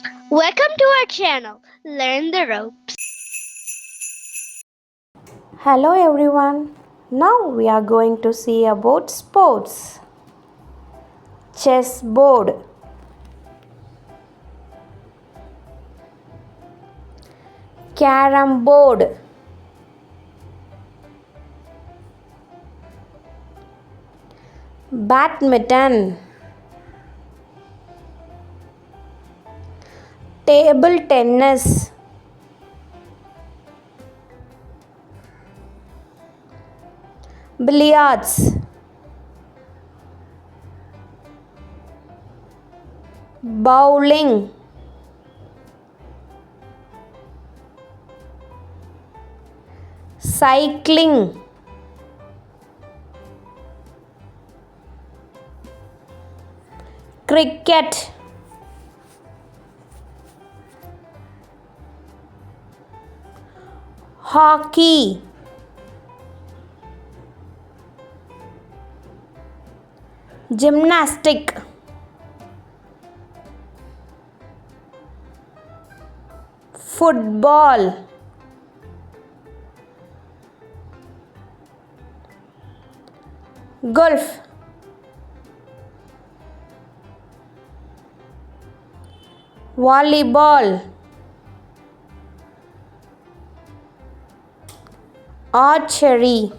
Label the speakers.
Speaker 1: Welcome to our channel, Learn the Ropes.
Speaker 2: Hello everyone. Now we are going to see about sports. Chess board, carom board, badminton, table tennis, billiards, bowling, cycling, cricket, hockey, gymnastic, football, golf, volleyball, archery,